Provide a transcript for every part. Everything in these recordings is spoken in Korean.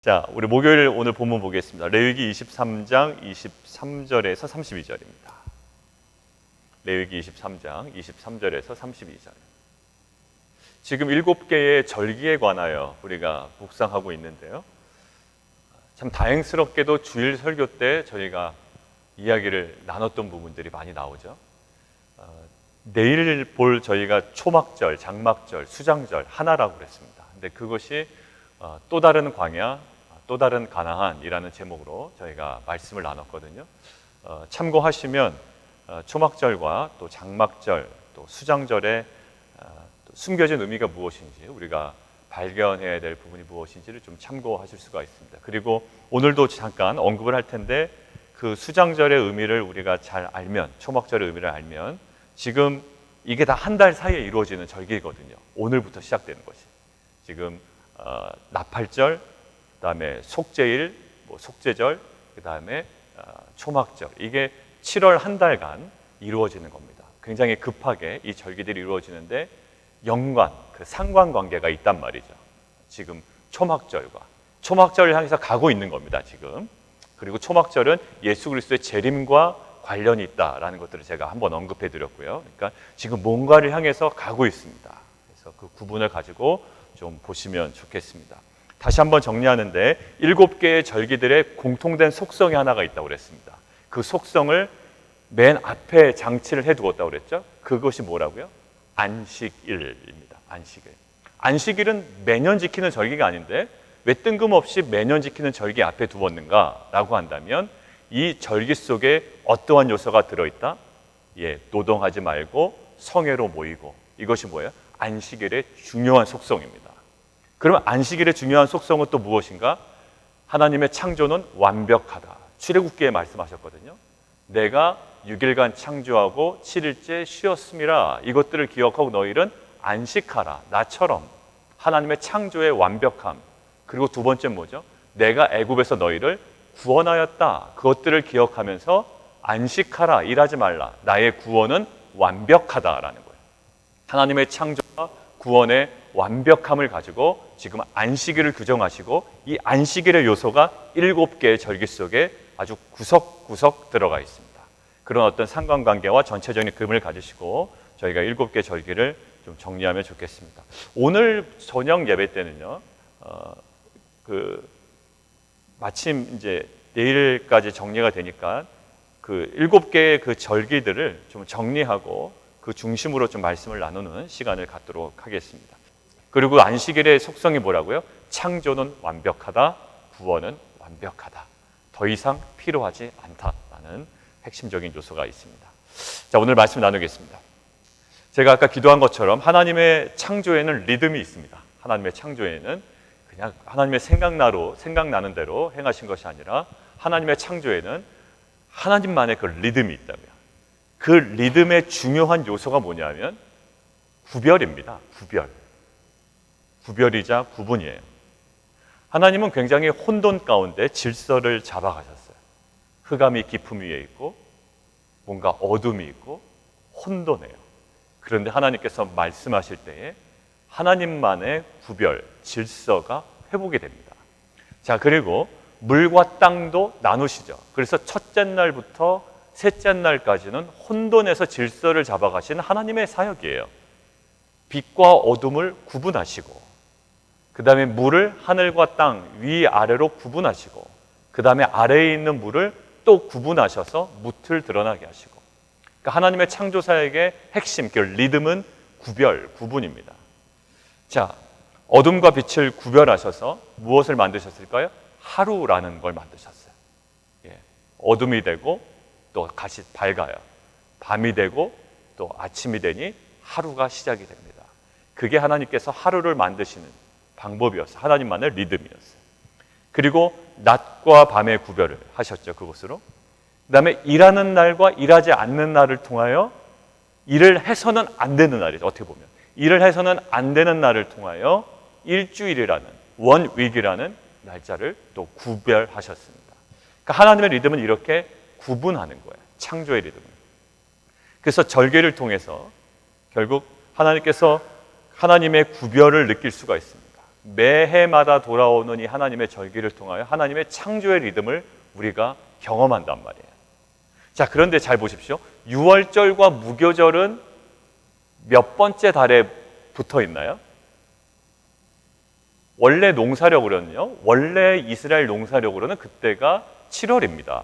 자, 우리 목요일 오늘 본문 보겠습니다. 레위기 23장 23절에서 32절입니다. 레위기 23장 23절에서 32절. 지금 7개의 절기에 관하여 우리가 묵상하고 있는데요. 참 다행스럽게도 주일 설교 때 저희가 이야기를 나눴던 부분들이 많이 나오죠. 내일 볼 저희가 초막절, 장막절, 수장절 하나라고 그랬습니다. 근데 그것이 또 다른 광야, 또 다른 가나안이라는 제목으로 저희가 말씀을 나눴거든요. 참고하시면 초막절과 또 장막절, 또 수장절의 또 숨겨진 의미가 무엇인지, 우리가 발견해야 될 부분이 무엇인지를 좀 참고하실 수가 있습니다. 그리고 오늘도 잠깐 언급을 할 텐데, 그 수장절의 의미를 우리가 잘 알면, 초막절의 의미를 알면, 지금 이게 다 한 달 사이에 이루어지는 절기거든요. 오늘부터 시작되는 것이. 지금 나팔절, 그 다음에 속죄일, 속죄절, 그 다음에 초막절. 이게 7월 한 달간 이루어지는 겁니다. 굉장히 급하게 이 절기들이 이루어지는데 연관, 그 상관관계가 있단 말이죠. 지금 초막절을 향해서 가고 있는 겁니다, 지금. 그리고 초막절은 예수 그리스도의 재림과 관련이 있다라는 것들을 제가 한번 언급해 드렸고요. 그러니까 지금 뭔가를 향해서 가고 있습니다. 그래서 그 구분을 가지고 좀 보시면 좋겠습니다. 다시 한번 정리하는데 7개의 절기들의 공통된 속성이 하나가 있다고 그랬습니다. 그 속성을 맨 앞에 장치를 해두었다고 그랬죠. 그것이 뭐라고요? 안식일입니다. 안식일. 안식일은 매년 지키는 절기가 아닌데 왜 뜬금없이 매년 지키는 절기 앞에 두었는가 라고 한다면, 이 절기 속에 어떠한 요소가 들어있다? 노동하지 말고 성회로 모이고. 이것이 뭐예요? 안식일의 중요한 속성입니다. 그러면 안식일의 중요한 속성은 또 무엇인가? 하나님의 창조는 완벽하다. 출애굽기에 말씀하셨거든요. 내가 6일간 창조하고 7일째 쉬었음이라. 이것들을 기억하고 너희는 안식하라. 나처럼 하나님의 창조의 완벽함. 그리고 두 번째 뭐죠? 내가 애굽에서 너희를 구원하였다. 그것들을 기억하면서 안식하라. 일하지 말라. 나의 구원은 완벽하다라는 거예요. 하나님의 창조와 구원의 완벽함을 가지고 지금 안식일을 규정하시고, 이 안식일의 요소가 7개의 절기 속에 아주 구석구석 들어가 있습니다. 그런 어떤 상관관계와 전체적인 그림을 가지시고 저희가 7개 절기를 좀 정리하면 좋겠습니다. 오늘 저녁 예배 때는요, 마침 이제 내일까지 정리가 되니까 그 7개의 그 절기들을 좀 정리하고 그 중심으로 좀 말씀을 나누는 시간을 갖도록 하겠습니다. 그리고 안식일의 속성이 뭐라고요? 창조는 완벽하다, 구원은 완벽하다. 더 이상 필요하지 않다라는 핵심적인 요소가 있습니다. 자, 오늘 말씀 나누겠습니다. 제가 아까 기도한 것처럼 하나님의 창조에는 리듬이 있습니다. 하나님의 창조에는 그냥 하나님의 생각나는 대로 행하신 것이 아니라 하나님의 창조에는 하나님만의 그 리듬이 있다고요. 그 리듬의 중요한 요소가 뭐냐면 구별입니다. 구별이자 구분이에요. 하나님은 굉장히 혼돈 가운데 질서를 잡아가셨어요. 흑암이 깊음 위에 있고 뭔가 어둠이 있고 혼돈해요. 그런데 하나님께서 말씀하실 때에 하나님만의 구별, 질서가 회복이 됩니다. 자, 그리고 물과 땅도 나누시죠. 그래서 첫째 날부터 셋째 날까지는 혼돈에서 질서를 잡아가시는 하나님의 사역이에요. 빛과 어둠을 구분하시고, 그 다음에 물을 하늘과 땅, 위아래로 구분하시고, 그 다음에 아래에 있는 물을 또 구분하셔서 무틀 드러나게 하시고. 그러니까 하나님의 창조 사역의 핵심, 그 리듬은 구분입니다. 자, 어둠과 빛을 구별하셔서 무엇을 만드셨을까요? 하루라는 걸 만드셨어요. 어둠이 되고 또 다시 밝아요. 밤이 되고 또 아침이 되니 하루가 시작이 됩니다. 그게 하나님께서 하루를 만드시는 방법이었어요. 하나님만의 리듬이었어요. 그리고 낮과 밤의 구별을 하셨죠. 그것으로. 그 다음에 일하는 날과 일하지 않는 날을 통하여, 일을 해서는 안 되는 날이죠. 어떻게 보면 일을 해서는 안 되는 날을 통하여 일주일이라는, 원위기라는 날짜를 또 구별하셨습니다. 그러니까 하나님의 리듬은 이렇게 구분하는 거예요. 창조의 리듬은. 그래서 절개를 통해서 결국 하나님께서 하나님의 구별을 느낄 수가 있습니다. 매해마다 돌아오는 이 하나님의 절기를 통하여 하나님의 창조의 리듬을 우리가 경험한단 말이에요. 자, 그런데 잘 보십시오. 유월절과 무교절은 몇 번째 달에 붙어 있나요? 원래 농사력으로는요, 원래 이스라엘 농사력으로는 그때가 7월입니다.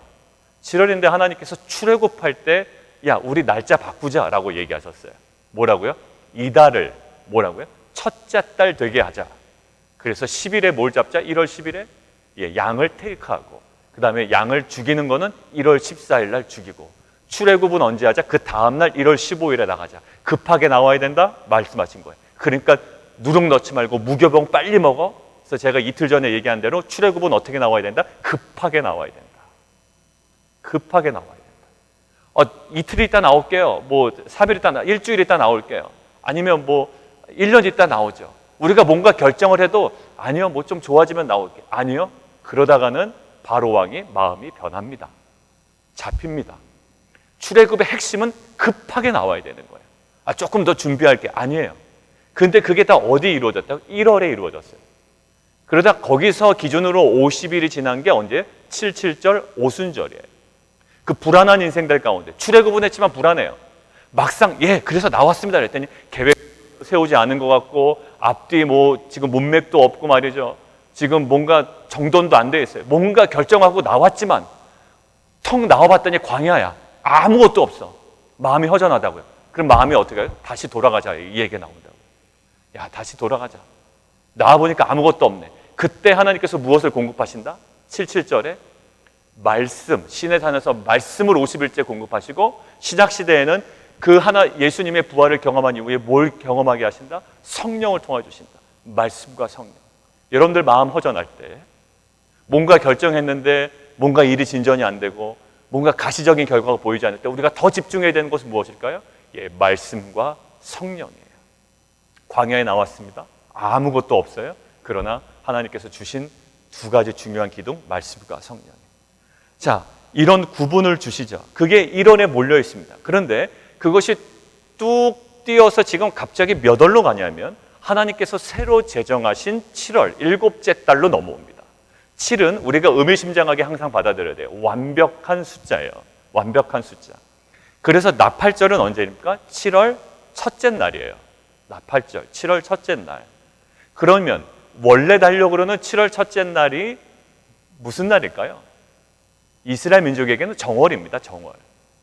7월인데 하나님께서 출애굽할 때, 야, 우리 날짜 바꾸자라고 얘기하셨어요. 뭐라고요? 이달을 뭐라고요? 첫째 달 되게 하자. 그래서 10일에 뭘 잡자? 1월 10일에 양을 테이크하고, 그 다음에 양을 죽이는 거는 1월 14일 날 죽이고, 출애굽은 언제 하자? 그 다음날 1월 15일에 나가자. 급하게 나와야 된다? 말씀하신 거예요. 그러니까 누룩 넣지 말고 무교병 빨리 먹어. 그래서 제가 이틀 전에 얘기한 대로 출애굽은 어떻게 나와야 된다? 급하게 나와야 된다. 급하게 나와야 된다. 이틀 있다 나올게요. 뭐 3일 있다, 일주일 있다 나올게요. 아니면 뭐 1년 있다 나오죠. 우리가 뭔가 결정을 해도 아니요, 뭐 좀 좋아지면 나올게. 아니요. 그러다가는 바로 왕이 마음이 변합니다. 잡힙니다. 출애굽의 핵심은 급하게 나와야 되는 거예요. 조금 더 준비할게. 아니에요. 근데 그게 다 어디 이루어졌다고? 1월에 이루어졌어요. 그러다 거기서 기준으로 50일이 지난 게 언제? 77절 오순절이에요. 그 불안한 인생들 가운데 출애굽은 했지만 불안해요. 막상 그래서 나왔습니다 그랬더니 계획 세우지 않은 것 같고, 앞뒤 뭐 지금 문맥도 없고 말이죠. 지금 뭔가 정돈도 안 돼 있어요. 뭔가 결정하고 나왔지만 턱 나와봤더니 광야야. 아무것도 없어. 마음이 허전하다고요. 그럼 마음이 어떻게 해요? 다시 돌아가자, 이 얘기가 나온다고. 야, 다시 돌아가자. 나와보니까 아무것도 없네. 그때 하나님께서 무엇을 공급하신다? 77절에 말씀, 신의 산에서 말씀을 50일째 공급하시고, 신약시대에는 그 예수님의 부활을 경험한 이후에 뭘 경험하게 하신다? 성령을 통해 주신다. 말씀과 성령. 여러분들 마음 허전할 때, 뭔가 결정했는데 뭔가 일이 진전이 안 되고 뭔가 가시적인 결과가 보이지 않을 때 우리가 더 집중해야 되는 것은 무엇일까요? 말씀과 성령이에요. 광야에 나왔습니다. 아무것도 없어요. 그러나 하나님께서 주신 두 가지 중요한 기둥, 말씀과 성령이에요. 자, 이런 구분을 주시죠. 그게 1월에 몰려 있습니다. 그런데 그것이 뚝 띄어서 지금 갑자기 몇 월로 가냐면 하나님께서 새로 제정하신 7월, 7째 달로 넘어옵니다. 7은 우리가 의미심장하게 항상 받아들여야 돼요. 완벽한 숫자예요. 완벽한 숫자. 그래서 나팔절은 언제입니까? 7월 첫째 날이에요. 나팔절, 7월 첫째 날. 그러면 원래 달력으로는 7월 첫째 날이 무슨 날일까요? 이스라엘 민족에게는 정월입니다. 정월.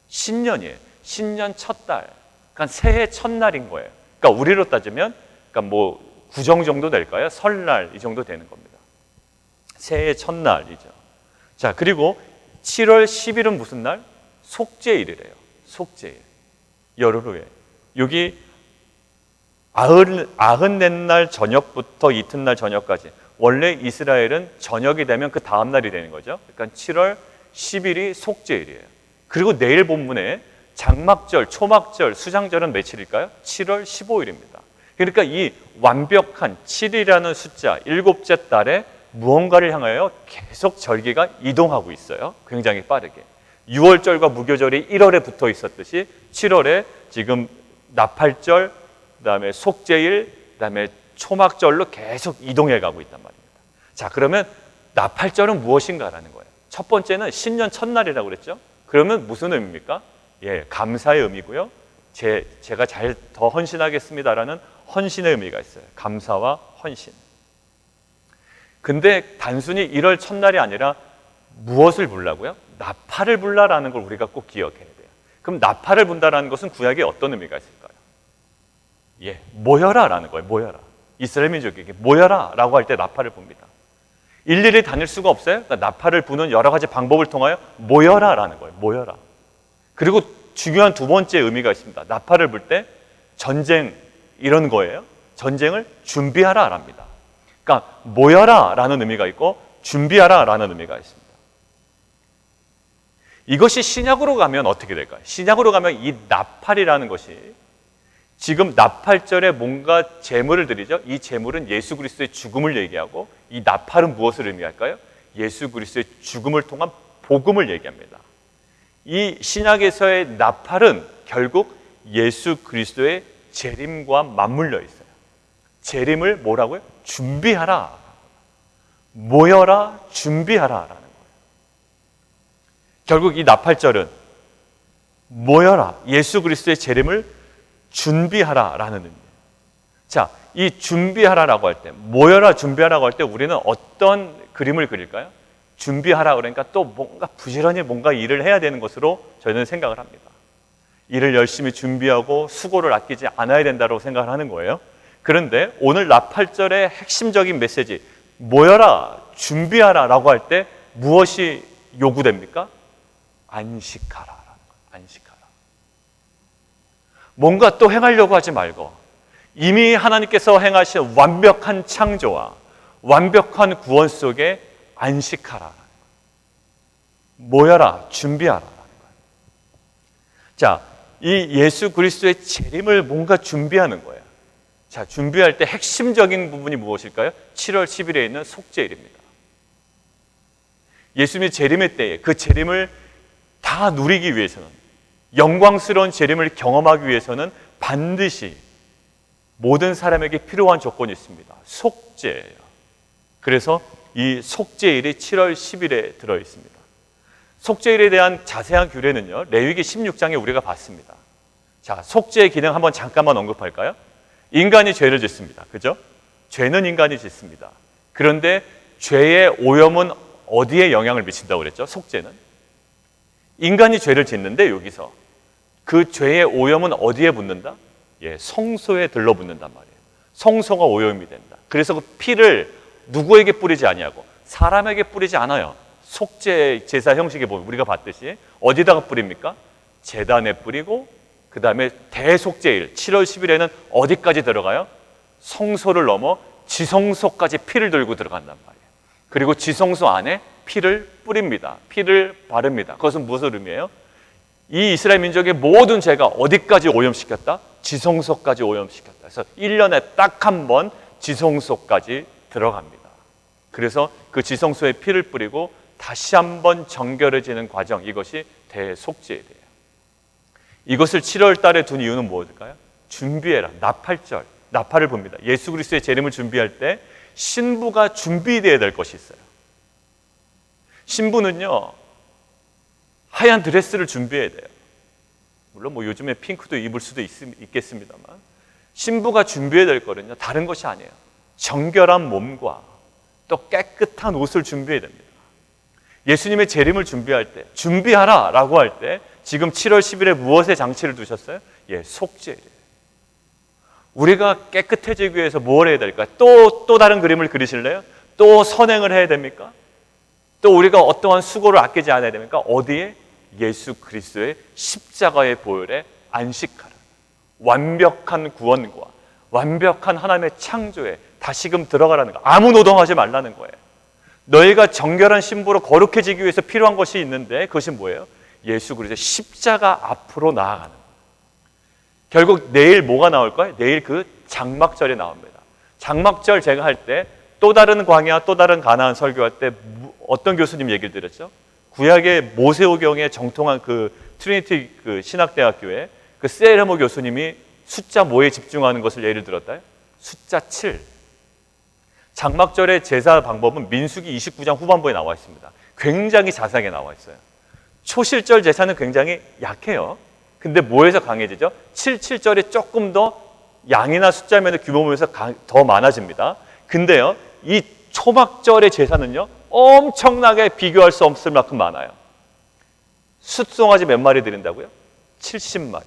신년이에요. 신년 첫 달. 그러니까 새해 첫날인 거예요. 그러니까 우리로 따지면 그러니까 뭐 구정 정도 될까요? 설날 이 정도 되는 겁니다. 새해 첫날이죠. 자, 그리고 7월 10일은 무슨 날? 속죄일이래요. 속죄일. 열흘 후에. 여기 94날 저녁부터 이튿날 저녁까지. 원래 이스라엘은 저녁이 되면 그 다음 날이 되는 거죠. 그러니까 7월 10일이 속죄일이에요. 그리고 내일 본문에 장막절, 초막절, 수장절은 며칠일까요? 7월 15일입니다. 그러니까 이 완벽한 7이라는 숫자, 7째 달에 무언가를 향하여 계속 절기가 이동하고 있어요. 굉장히 빠르게. 6월절과 무교절이 1월에 붙어 있었듯이 7월에 지금 나팔절, 그다음에 속죄일, 그다음에 초막절로 계속 이동해 가고 있단 말입니다. 자, 그러면 나팔절은 무엇인가라는 거예요. 첫 번째는 신년 첫날이라고 그랬죠. 그러면 무슨 의미입니까? 감사의 의미고요. 제가 잘 더 헌신하겠습니다라는 헌신의 의미가 있어요. 감사와 헌신. 근데 단순히 1월 첫날이 아니라 무엇을 부르라고요? 나팔을 불라라는 걸 우리가 꼭 기억해야 돼요. 그럼 나팔을 분다라는 것은 구약에 어떤 의미가 있을까요? 모여라라는 거예요. 모여라. 이스라엘 민족에게 모여라라고 할 때 나팔을 붑니다. 일일이 다닐 수가 없어요. 그러니까 나팔을 부는 여러 가지 방법을 통하여 모여라라는 거예요. 모여라. 그리고 중요한 두 번째 의미가 있습니다. 나팔을 불 때 전쟁 이런 거예요. 전쟁을 준비하라랍니다. 그러니까 모여라라는 의미가 있고 준비하라라는 의미가 있습니다. 이것이 신약으로 가면 어떻게 될까요? 신약으로 가면 이 나팔이라는 것이 지금 나팔절에 뭔가 제물을 드리죠. 이 제물은 예수 그리스도의 죽음을 얘기하고 이 나팔은 무엇을 의미할까요? 예수 그리스도의 죽음을 통한 복음을 얘기합니다. 이 신약에서의 나팔은 결국 예수 그리스도의 재림과 맞물려 있어요. 재림을 뭐라고요? 준비하라. 모여라, 준비하라라는 거예요. 결국 이 나팔절은 모여라, 예수 그리스도의 재림을 준비하라라는 의미예요. 자, 이 준비하라라고 할 때, 모여라, 준비하라고 할 때 우리는 어떤 그림을 그릴까요? 준비하라 그러니까 또 뭔가 부지런히 뭔가 일을 해야 되는 것으로 저희는 생각을 합니다. 일을 열심히 준비하고 수고를 아끼지 않아야 된다고 생각을 하는 거예요. 그런데 오늘 나팔절의 핵심적인 메시지, 모여라, 준비하라 라고 할 때 무엇이 요구됩니까? 안식하라. 안식하라. 뭔가 또 행하려고 하지 말고 이미 하나님께서 행하신 완벽한 창조와 완벽한 구원 속에 안식하라. 모여라, 준비하라. 자, 이 예수 그리스도의 재림을 뭔가 준비하는 거예요. 자, 준비할 때 핵심적인 부분이 무엇일까요? 7월 10일에 있는 속죄일입니다. 예수님의 재림의 때에 그 재림을 다 누리기 위해서는, 영광스러운 재림을 경험하기 위해서는 반드시 모든 사람에게 필요한 조건이 있습니다. 속죄예요. 그래서 이 속죄일이 7월 10일에 들어 있습니다. 속죄일에 대한 자세한 규례는요, 레위기 16장에 우리가 봤습니다. 자, 속죄의 기능 한번 잠깐만 언급할까요? 인간이 죄를 짓습니다. 그죠? 죄는 인간이 짓습니다. 그런데 죄의 오염은 어디에 영향을 미친다고 그랬죠? 속죄는. 인간이 죄를 짓는데 여기서 그 죄의 오염은 어디에 붙는다? 예, 성소에 들러붙는단 말이에요. 성소가 오염이 된다. 그래서 그 피를 누구에게 뿌리지 아니하고 사람에게 뿌리지 않아요. 속죄 제사 형식에 보면 우리가 봤듯이 어디다가 뿌립니까? 제단에 뿌리고 그 다음에 대속죄일 7월 10일에는 어디까지 들어가요? 성소를 넘어 지성소까지 피를 들고 들어간단 말이에요. 그리고 지성소 안에 피를 뿌립니다. 피를 바릅니다. 그것은 무슨 의미예요? 이 이스라엘 민족의 모든 죄가 어디까지 오염시켰다? 지성소까지 오염시켰다. 그래서 1년에 딱 한 번 지성소까지 들어갑니다. 그래서 그 지성소에 피를 뿌리고 다시 한번 정결해지는 과정, 이것이 대속죄일이에요. 이것을 7월 달에 둔 이유는 무엇일까요? 준비해라. 나팔절, 나팔을 봅니다. 예수 그리스도의 재림을 준비할 때 신부가 준비되어야 될 것이 있어요. 신부는요, 하얀 드레스를 준비해야 돼요. 물론 뭐 요즘에 핑크도 입을 수도 있겠습니다만 신부가 준비해야 될 거는요, 다른 것이 아니에요. 정결한 몸과 또 깨끗한 옷을 준비해야 됩니다. 예수님의 재림을 준비할 때, 준비하라 라고 할 때 지금 7월 10일에 무엇에 장치를 두셨어요? 예, 속죄예요. 우리가 깨끗해지기 위해서 뭘 해야 될까요? 또 다른 그림을 그리실래요? 또 선행을 해야 됩니까? 또 우리가 어떠한 수고를 아끼지 않아야 됩니까? 어디에? 예수 그리스도의 십자가의 보혈에 안식하라. 완벽한 구원과 완벽한 하나님의 창조에 다시금 들어가라는 거. 아무 노동하지 말라는 거예요. 너희가 정결한 신부로 거룩해지기 위해서 필요한 것이 있는데 그것이 뭐예요? 예수 그리스도의 십자가 앞으로 나아가는 거예요. 결국 내일 뭐가 나올까요? 내일 그 장막절이 나옵니다. 장막절 제가 할 때 또 다른 광야, 또 다른 가나안 설교할 때 어떤 교수님 얘기를 드렸죠? 구약의 모세오경에 정통한 그 트리니티 그 신학대학교에 그 세레모 교수님이 숫자 뭐에 집중하는 것을 예를 들었다요? 숫자 7. 장막절의 제사 방법은 민수기 29장 후반부에 나와 있습니다. 굉장히 자세하게 나와 있어요. 초실절 제사는 굉장히 약해요. 근데 뭐에서 강해지죠? 7절이 조금 더 양이나 숫자면 규모 보면서 더 많아집니다. 근데요, 이 초막절의 제사는요, 엄청나게 비교할 수 없을 만큼 많아요. 숫송아지 몇 마리 드린다고요? 70마리.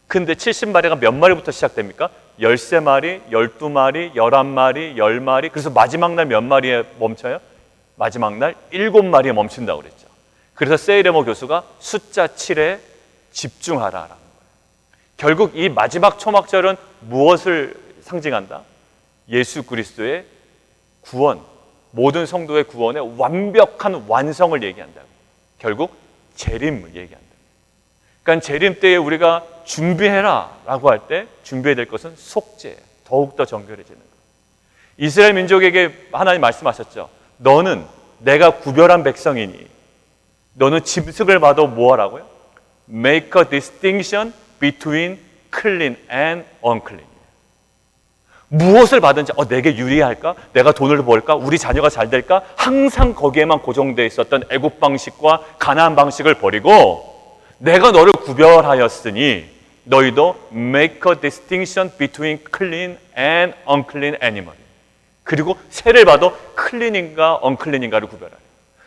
근데 70마리가 몇 마리부터 시작됩니까? 13마리, 12마리, 11마리, 10마리. 그래서 마지막 날 몇 마리에 멈춰요? 마지막 날 7마리에 멈춘다고 그랬죠. 그래서 세이레모 교수가 숫자 7에 집중하라라는 거예요. 결국 이 마지막 초막절은 무엇을 상징한다? 예수 그리스도의 구원, 모든 성도의 구원의 완벽한 완성을 얘기한다. 결국 재림을 얘기한다. 그러니까 재림 때에 우리가 준비해라 라고 할 때 준비해야 될 것은 속죄, 더욱더 정결해지는 것. 이스라엘 민족에게 하나님 말씀하셨죠. 너는 내가 구별한 백성이니 너는 짐승을 봐도 뭐 하라고요? Make a distinction between clean and unclean. 무엇을 받은지 내게 유리할까? 내가 돈을 벌까? 우리 자녀가 잘 될까? 항상 거기에만 고정되어 있었던 애국 방식과 가나안 방식을 버리고 내가 너를 구별하였으니 너희도 make a distinction between clean and unclean animal. 그리고 새를 봐도 클린인가 unclean인가를 구별하라.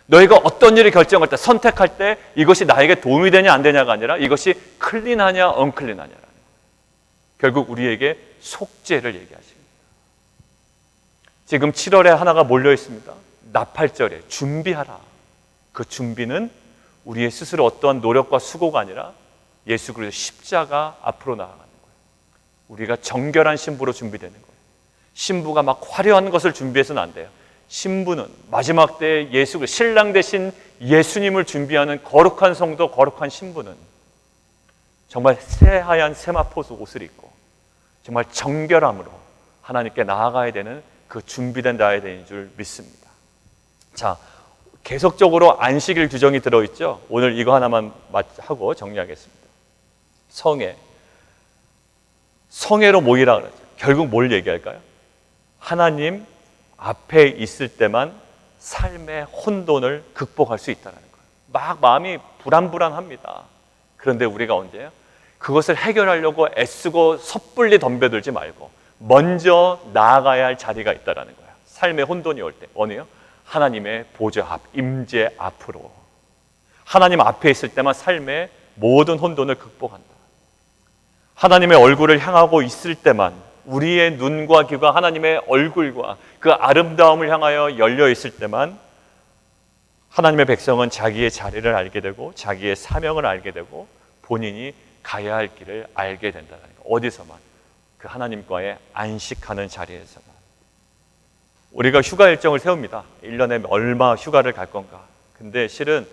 너희가 어떤 일을 결정할 때, 선택할 때 이것이 나에게 도움이 되냐 안 되냐가 아니라 이것이 클린하냐 unclean하냐라는 거예요. 결국 우리에게 속죄를 얘기하십니다. 지금 7월에 하나가 몰려 있습니다. 나팔절에 준비하라. 그 준비는 우리의 스스로 어떠한 노력과 수고가 아니라 예수 그리스도의 십자가 앞으로 나아가는 거예요. 우리가 정결한 신부로 준비되는 거예요. 신부가 막 화려한 것을 준비해서는 안 돼요. 신부는 마지막 때에 예수, 신랑 대신 예수님을 준비하는 거룩한 성도, 거룩한 신부는 정말 새하얀 세마포수 옷을 입고 정말 정결함으로 하나님께 나아가야 되는 그 준비된 나아가야 줄 믿습니다. 자, 계속적으로 안식일 규정이 들어있죠. 오늘 이거 하나만 하고 정리하겠습니다. 성회로 모이라 그러죠. 결국 뭘 얘기할까요? 하나님 앞에 있을 때만 삶의 혼돈을 극복할 수 있다는 거예요. 막 마음이 불안합니다. 그런데 우리가 언제요? 그것을 해결하려고 애쓰고 섣불리 덤벼들지 말고 먼저 나아가야 할 자리가 있다는 거예요. 삶의 혼돈이 올 때 어느요? 하나님의 보좌 앞, 임재 앞으로. 하나님 앞에 있을 때만 삶의 모든 혼돈을 극복한다. 하나님의 얼굴을 향하고 있을 때만 우리의 눈과 귀가 하나님의 얼굴과 그 아름다움을 향하여 열려 있을 때만 하나님의 백성은 자기의 자리를 알게 되고 자기의 사명을 알게 되고 본인이 가야 할 길을 알게 된다는 거. 어디서만? 그 하나님과의 안식하는 자리에서만. 우리가 휴가 일정을 세웁니다. 1년에 얼마 휴가를 갈 건가. 근데 실은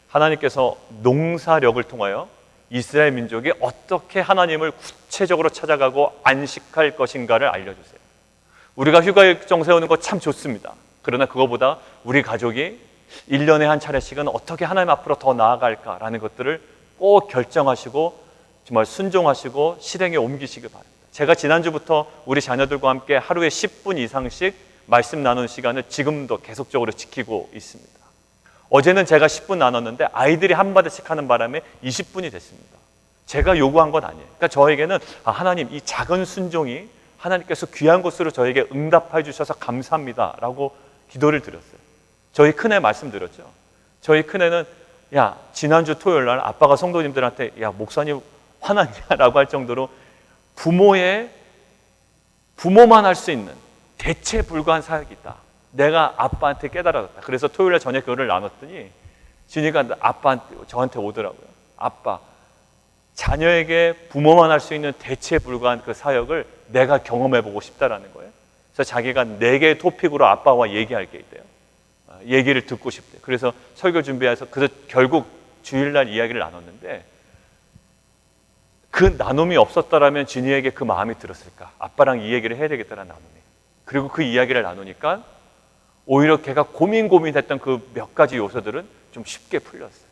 하나님께서 농사력을 통하여 이스라엘 민족이 어떻게 하나님을 구체적으로 찾아가고 안식할 것인가를 알려주세요. 우리가 휴가 일정 세우는 거 참 좋습니다. 그러나 그거보다 우리 가족이 1년에 한 차례씩은 어떻게 하나님 앞으로 더 나아갈까라는 것들을 꼭 결정하시고 정말 순종하시고 실행에 옮기시기 바랍니다. 제가 지난주부터 우리 자녀들과 함께 하루에 10분 이상씩 말씀 나누는 시간을 지금도 계속적으로 지키고 있습니다. 어제는 제가 10분 나눴는데 아이들이 한 마디씩 하는 바람에 20분이 됐습니다. 제가 요구한 건 아니에요. 그러니까 저에게는 하나님 이 작은 순종이 하나님께서 귀한 것으로 저에게 응답해 주셔서 감사합니다 라고 기도를 드렸어요. 저희 큰애 말씀드렸죠. 저희 큰애는 지난주 토요일 날 아빠가 성도님들한테 목사님 화났냐라고 할 정도로 부모만 할 수 있는 대체 불가한 사역이 있다. 내가 아빠한테 깨달았다. 그래서 토요일에 저녁에 그거를 나눴더니 진이가 저한테 오더라고요. 아빠, 자녀에게 부모만 할 수 있는 대체 불가한 그 사역을 내가 경험해보고 싶다라는 거예요. 그래서 자기가 4개의 토픽으로 아빠와 얘기할 게 있대요. 얘기를 듣고 싶대요. 그래서 설교 준비해서 결국 주일날 이야기를 나눴는데 그 나눔이 없었더라면 진이에게 그 마음이 들었을까? 아빠랑 이 얘기를 해야 되겠다는 나눔이. 그리고 그 이야기를 나누니까 오히려 걔가 고민했던 그 몇 가지 요소들은 좀 쉽게 풀렸어요.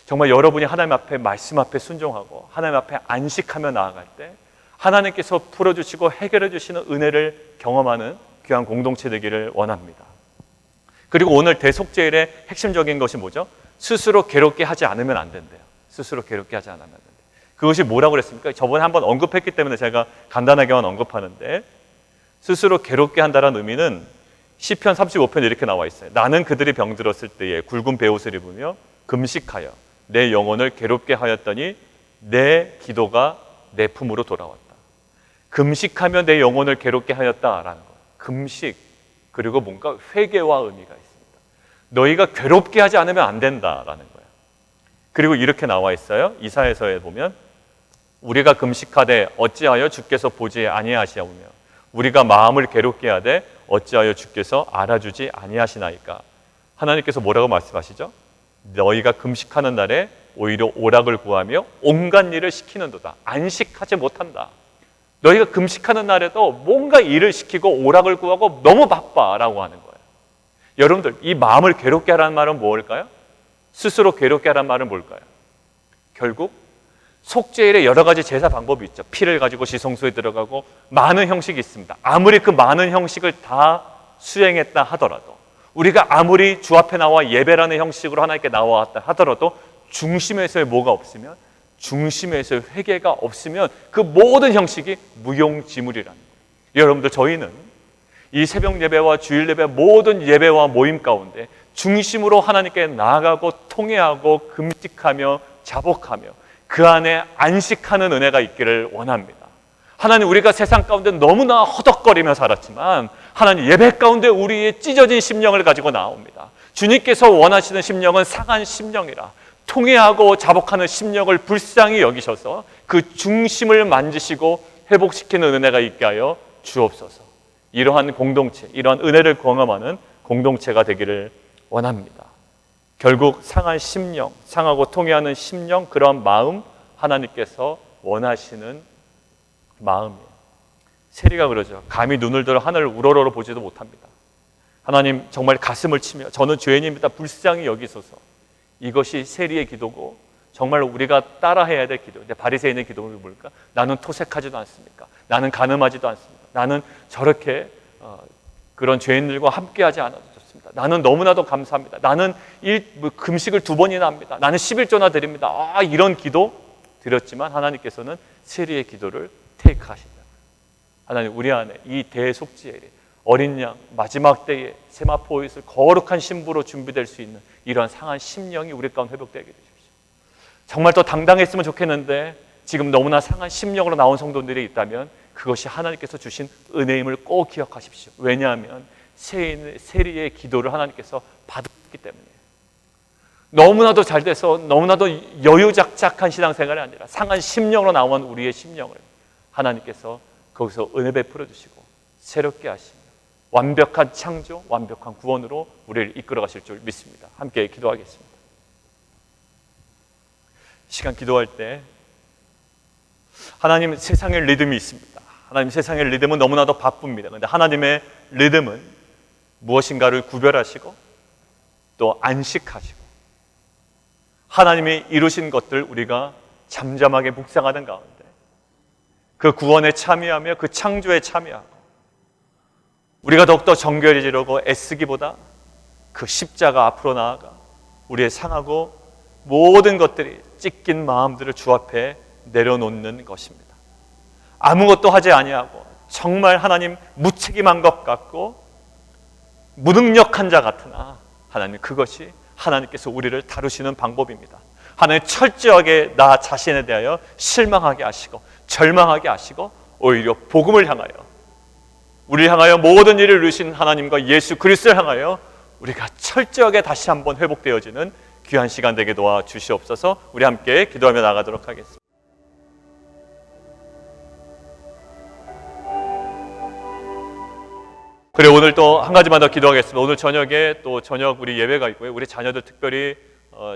정말 여러분이 하나님 앞에 말씀 앞에 순종하고 하나님 앞에 안식하며 나아갈 때 하나님께서 풀어주시고 해결해 주시는 은혜를 경험하는 귀한 공동체 되기를 원합니다. 그리고 오늘 대속죄일의 핵심적인 것이 뭐죠? 스스로 괴롭게 하지 않으면 안 된대요. 스스로 괴롭게 하지 않으면 안 된대요. 그것이 뭐라고 그랬습니까? 저번에 한번 언급했기 때문에 제가 간단하게만 언급하는데 스스로 괴롭게 한다는 의미는 시편 35편에 이렇게 나와 있어요. 나는 그들이 병들었을 때에 굵은 베옷을 입으며 금식하여 내 영혼을 괴롭게 하였더니 내 기도가 내 품으로 돌아왔다. 금식하며 내 영혼을 괴롭게 하였다라는 거. 금식 그리고 뭔가 회개와 의미가 있습니다. 너희가 괴롭게 하지 않으면 안 된다라는 거예요. 그리고 이렇게 나와 있어요. 이사야서에 보면 우리가 금식하되 어찌하여 주께서 보지 아니하시오며 우리가 마음을 괴롭게 하되 어찌하여 주께서 알아주지 아니하시나이까. 하나님께서 뭐라고 말씀하시죠? 너희가 금식하는 날에 오히려 오락을 구하며 온갖 일을 시키는도다. 안식하지 못한다. 너희가 금식하는 날에도 뭔가 일을 시키고 오락을 구하고 너무 바빠라고 하는 거예요. 여러분들 이 마음을 괴롭게 하라는 말은 뭘까요? 스스로 괴롭게 하라는 말은 뭘까요? 결국 속죄일에 여러 가지 제사 방법이 있죠. 피를 가지고 지성소에 들어가고 많은 형식이 있습니다. 아무리 그 많은 형식을 다 수행했다 하더라도, 우리가 아무리 주 앞에 나와 예배라는 형식으로 하나님께 나왔다 하더라도 중심에서의 뭐가 없으면, 중심에서의 회개가 없으면 그 모든 형식이 무용지물이라는 거예요. 여러분들, 저희는 이 새벽 예배와 주일 예배, 모든 예배와 모임 가운데 중심으로 하나님께 나아가고 통회하고 금식하며 자복하며 그 안에 안식하는 은혜가 있기를 원합니다. 하나님, 우리가 세상 가운데 너무나 허덕거리며 살았지만 하나님, 예배 가운데 우리의 찢어진 심령을 가지고 나옵니다. 주님께서 원하시는 심령은 상한 심령이라, 통회하고 자복하는 심령을 불쌍히 여기셔서 그 중심을 만지시고 회복시키는 은혜가 있게 하여 주옵소서. 이러한 공동체, 이러한 은혜를 경험하는 공동체가 되기를 원합니다. 결국 상한 심령, 상하고 통회하는 심령, 그런 마음, 하나님께서 원하시는 마음이에요. 세리가 그러죠. 감히 눈을 들어 하늘을 우러러 보지도 못합니다. 하나님, 정말 가슴을 치며 저는 죄인입니다, 불쌍히 여기소서. 이것이 세리의 기도고 정말 우리가 따라해야 될 기도. 근데 바리새인의 기도는 뭘까? 나는 토색하지도 않습니까? 나는 가늠하지도 않습니다. 나는 저렇게 그런 죄인들과 함께하지 않아도 좋습니다. 나는 너무나도 감사합니다. 나는 금식을 2번이나 합니다. 나는 11조나 드립니다. 이런 기도 드렸지만 하나님께서는 세리의 기도를 테이크하신다. 하나님, 우리 안에 이 대속죄일에 어린 양 마지막 때에 세마포잇을 거룩한 신부로 준비될 수 있는 이러한 상한 심령이 우리 가운데 회복되게 해주십시오. 정말 더 당당했으면 좋겠는데 지금 너무나 상한 심령으로 나온 성도들이 있다면 그것이 하나님께서 주신 은혜임을 꼭 기억하십시오. 왜냐하면 세리의 기도를 하나님께서 받았기 때문이에요. 너무나도 잘 돼서 너무나도 여유작작한 신앙생활이 아니라 상한 심령으로 나온 우리의 심령을 하나님께서 거기서 은혜 베풀어 주시고 새롭게 하시며 완벽한 창조, 완벽한 구원으로 우리를 이끌어 가실 줄 믿습니다. 함께 기도하겠습니다. 시간 기도할 때 하나님, 세상의 리듬이 있습니다. 하나님, 세상의 리듬은 너무나도 바쁩니다. 그런데 하나님의 리듬은 무엇인가를 구별하시고 또 안식하시고 하나님이 이루신 것들 우리가 잠잠하게 묵상하는 가운데 그 구원에 참여하며 그 창조에 참여하고 우리가 더욱더 정결해지려고 애쓰기보다 그 십자가 앞으로 나아가 우리의 상하고 모든 것들이 찢긴 마음들을 주 앞에 내려놓는 것입니다. 아무것도 하지 아니하고 정말 하나님 무책임한 것 같고 무능력한 자 같으나 하나님, 그것이 하나님께서 우리를 다루시는 방법입니다. 하나님, 철저하게 나 자신에 대하여 실망하게 하시고 절망하게 하시고 오히려 복음을 향하여, 우리를 향하여 모든 일을 이루신 하나님과 예수 그리스도를 향하여 우리가 철저하게 다시 한번 회복되어지는 귀한 시간 되게 도와주시옵소서. 우리 함께 기도하며 나가도록 하겠습니다. 그래, 오늘 또 한 가지만 더 기도하겠습니다. 오늘 저녁에 또 저녁 우리 예배가 있고요. 우리 자녀들 특별히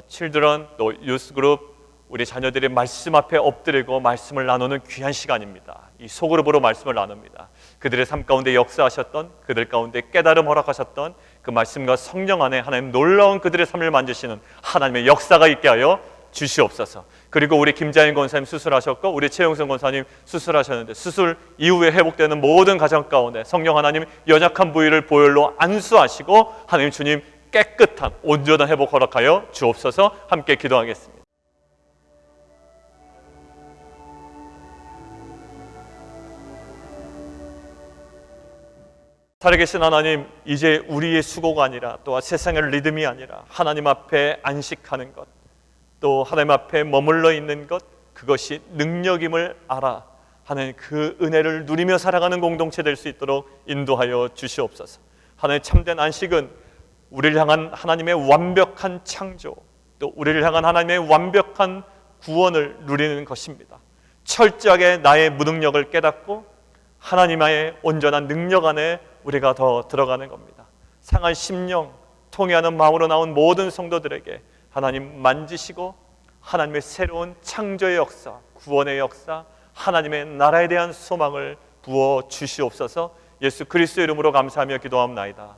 칠드런 또 유스그룹 우리 자녀들이 말씀 앞에 엎드리고 말씀을 나누는 귀한 시간입니다. 이 소그룹으로 말씀을 나눕니다. 그들의 삶 가운데 역사하셨던, 그들 가운데 깨달음 허락하셨던 그 말씀과 성령 안에 하나님 놀라운 그들의 삶을 만드시는 하나님의 역사가 있게 하여 주시옵소서. 그리고 우리 김자인 권사님 수술하셨고 우리 최영선 권사님 수술하셨는데 수술 이후에 회복되는 모든 가정 가운데 성령 하나님 연약한 부위를 보혈로 안수하시고 하나님 주님 깨끗한 온전한 회복 허락하여 주옵소서. 함께 기도하겠습니다. 살아계신 하나님, 이제 우리의 수고가 아니라 또한 세상의 리듬이 아니라 하나님 앞에 안식하는 것, 또 하나님 앞에 머물러 있는 것, 그것이 능력임을 알아 하는 그 은혜를 누리며 살아가는 공동체 될 수 있도록 인도하여 주시옵소서. 하나님, 참된 안식은 우리를 향한 하나님의 완벽한 창조, 또 우리를 향한 하나님의 완벽한 구원을 누리는 것입니다. 철저하게 나의 무능력을 깨닫고 하나님의 온전한 능력 안에 우리가 더 들어가는 겁니다. 상한 심령, 통회하는 마음으로 나온 모든 성도들에게 하나님 만지시고 하나님의 새로운 창조의 역사, 구원의 역사, 하나님의 나라에 대한 소망을 부어 주시옵소서. 예수 그리스도의 이름으로 감사하며 기도합나이다.